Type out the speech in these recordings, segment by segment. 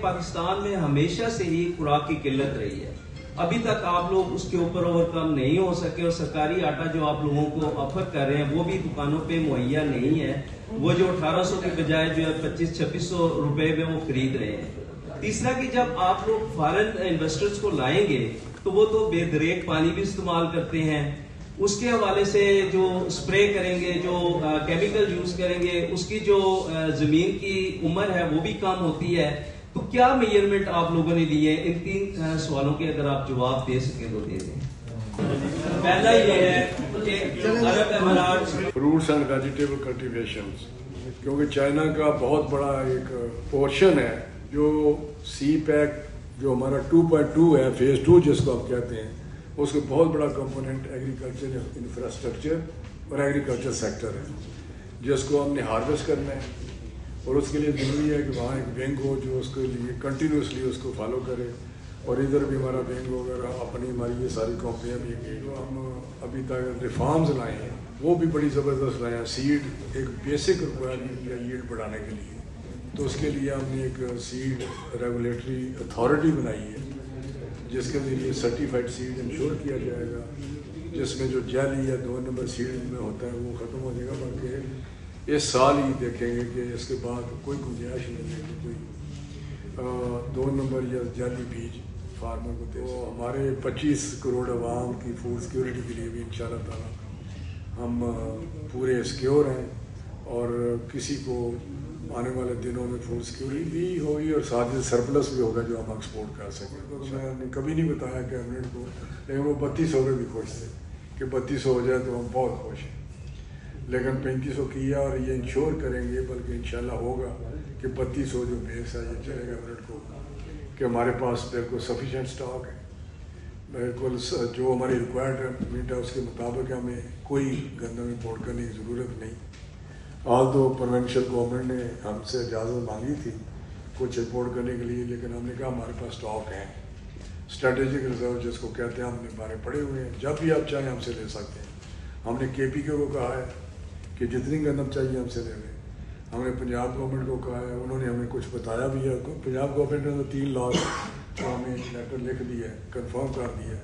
پاکستان میں ہمیشہ سے ہی خوراک کی قلت رہی ہے. ابھی تک آپ لوگ اس کے اوپر اوورکم نہیں ہو سکے اور سرکاری آٹا جو آپ لوگوں کو آفر کر رہے ہیں وہ بھی دکانوں پہ مہیا نہیں ہے. وہ جو 1800 کے بجائے جو ہے 2500-2600 روپے میں وہ خرید رہے ہیں. تیسرا کہ جب آپ لوگ فارن انویسٹرز کو لائیں گے تو وہ تو بے دریغ پانی بھی استعمال کرتے ہیں. اس کے حوالے سے جو اسپرے کریں گے, جو کیمیکل یوز کریں گے, اس کی جو زمین کی عمر ہے وہ بھی کم ہوتی ہے. تو کیا میجرمنٹ آپ لوگوں نے لیے؟ ان 3 سوالوں کے اگر آپ جواب دے سکیں تو دے دیں. پہلا یہ ہے کہ عرب امارات فروٹس اینڈ ویجیٹیبل کلٹیویشنز, کیونکہ چائنا کا بہت بڑا ایک پورشن ہے جو سی پیک جو ہمارا 2.2 ہے, فیز 2 جس کو آپ کہتے ہیں, اس کا بہت بڑا کمپوننٹ ایگریکلچر انفراسٹرکچر اور ایگریکلچر سیکٹر ہے جس کو ہم نے ہارویسٹ کرنا ہے. اور اس کے لیے ضروری ہے کہ وہاں ایک ونگ ہو جو اس کے لیے کنٹینیوسلی اس کو فالو کرے. اور ادھر بھی ہمارا ونگ وغیرہ اپنی ہماری یہ ساری کمپنیاں بھی ہیں جو ہم ابھی تک ریفارمز لائے ہیں وہ بھی بڑی زبردست لائے ہیں. سیڈ ایک بیسک ریکوائرمنٹ ہے ییلڈ بڑھانے کے لیے, تو اس کے لیے ہم نے ایک سیڈ ریگولیٹری اتھارٹی بنائی ہے جس کے ذریعے سرٹیفائڈ سیڈ انشور کیا جائے گا, جس میں جو جیلی یا 2 نمبر سیڈ میں ہوتا ہے وہ ختم ہو جائے گا. بلکہ اس سال ہی دیکھیں گے کہ اس کے بعد کوئی گنجائش نہیں ہے کہ کوئی 2 نمبر یا جعلی بیج فارمر کو دے. تو ہمارے 25 کروڑ عوام کی فوڈ سیکورٹی کے لیے بھی انشاءاللہ تعالیٰ ہم پورے سیکیور ہیں, اور کسی کو آنے والے دنوں میں فوڈ سیکورٹی بھی ہوگی اور ساتھ ہی سرپلس بھی ہوگا جو ہم ایکسپورٹ کر سکیں. تو میں نے کبھی نہیں بتایا کیبنٹ کو, لیکن وہ 3200 میں بھی خوش تھے کہ 3200 ہو جائے تو ہم بہت خوش ہیں. لیکن 3500 کیا اور یہ انشور کریں گے, بلکہ انشاءاللہ ہوگا کہ 3200 جو بیس ہے یہ چلے گا کیبنٹ کو, کہ ہمارے پاس بالکل سفیشینٹ اسٹاک ہے, بالکل جو ہماری ریکوائرمنٹ ہے اس کے مطابق ہمیں کوئی گندم امپورٹ کرنے کی ضرورت نہیں. آج تو پروونشل گورنمنٹ نے ہم سے اجازت مانگی تھی کچھ امپورٹ کرنے کے لیے, لیکن ہم نے کہا ہمارے پاس اسٹاک ہے, اسٹریٹجک ریزرو جس کو کہتے ہیں, ہم نے بارے پڑے ہوئے ہیں, جب بھی آپ چاہیں ہم سے لے سکتے ہیں. ہم نے کے پی کے کو کہا ہے کہ جتنی گندم چاہیے ہم سے لے لیں. ہم نے پنجاب گورنمنٹ کو کہا ہے, انہوں نے ہمیں کچھ بتایا بھی ہے. پنجاب گورنمنٹ نے تو 3 لاکھ کا ہمیں لیٹر لکھ دیا ہے, کنفرم کر دیا ہے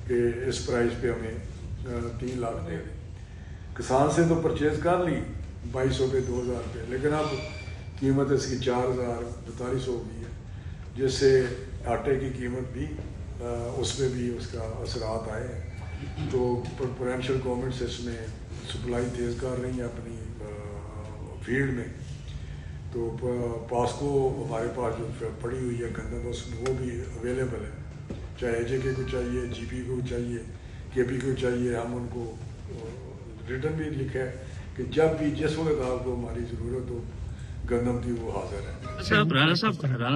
کہ اس پرائز پہ ہمیں 3 لاکھ دے دیں. کسان سے تو پرچیز کر لی 2200 پہ 2000 روپے, لیکن اب قیمت اس کی 4000-4200 ہو گئی ہے, جس سے آٹے کی قیمت بھی اس میں بھی اس کا اثرات آئے ہیں. تو پروونشل گورنمنٹس اس میں سپلائی تیز کر رہی ہیں اپنی فیلڈ میں. تو پاسکو ہمارے پاس جو پڑی ہوئی ہے گندم اس وہ بھی اویلیبل ہے, چاہے اے جے کے کو چاہیے, جی پی کو چاہیے, کے پی کو چاہیے. ہم ان کو ریٹرن بھی لکھا ہے کہ جب بھی جس وقت آپ کو ہماری ضرورت ہو گندم کی وہ حاضر ہے. صاحب رانا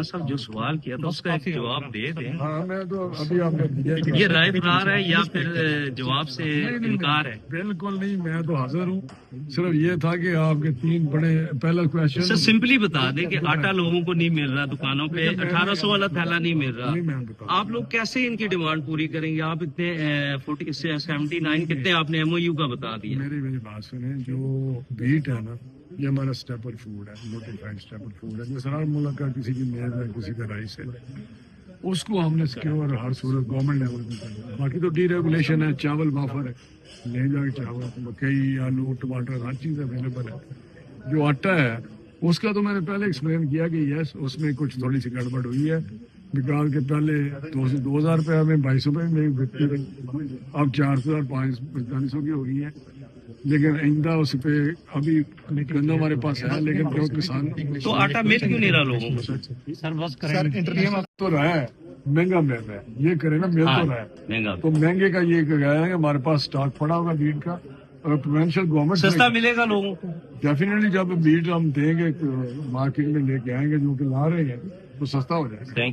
صاحب جو سوال کیا تھا اس کا ایک جواب دے دیں. ہاں میں تو ابھی آپ نے یہ رائے فرار ہے یا پھر جواب سے انکار ہے؟ بالکل نہیں, میں تو حاضر ہوں. صرف یہ تھا کہ آپ کے 3 بڑے پہلا کویشچن سر سمپلی بتا دیں کہ آٹا لوگوں کو نہیں مل رہا دکانوں پہ, 1800 والا تھیلا نہیں مل رہا, آپ لوگ کیسے ان کی ڈیمانڈ پوری کریں گے؟ آپ اتنے 79 کتنے آپ نے ایم او یو کا بتا دیا. میری بات سنیں, جو بیٹ ہے نا یہ ہمارا اسٹیپل فوڈ ہے, نوٹیفائڈ اسٹیپل فوڈ ہے. جس ہر ملک کا کسی کی میز ہے, کسی کا رائس ہے, اس کو ہم نے سیکیور ہر صورت گورنمنٹ لیول پہ کرنا. باقی تو ڈی ریگولیشن ہے, چاول بافر ہے, لے جا کے چاول, مکئی, آلو, ٹماٹر, ہر چیز اویلیبل ہے. جو آٹا ہے اس کا تو میں نے پہلے ایکسپلین کیا کہ یس اس میں کچھ تھوڑی سی گڑبڑ ہوئی ہے, بیکاز کے پہلے 2000 روپے ہمیں 2200 روپے میں بکتی رہی, اب 400 اور 4500 کی ہو گئی ہے. لیکن آئندہ اس پہ ابھی گندم ہمارے پاس ہے, لیکن جو کسان تو آٹا مل کیوں نہیں رہا لوگوں کو؟ سر بس تو رہا ہے مہنگا مل رہا ہے, یہ کرے نا مل تو رہا ہے, تو مہنگے کا یہ گیا ہے کہ ہمارے پاس اسٹاک پڑا ہوگا بیٹ کا, اور پروونشل گورنمنٹ سستا ملے گا لوگوں کو ڈیفینیٹلی. جب بیٹ ہم دیں گے مارکیٹ میں لے کے آئیں گے جو کہ لا رہے ہیں تو سستا ہو جائے گا.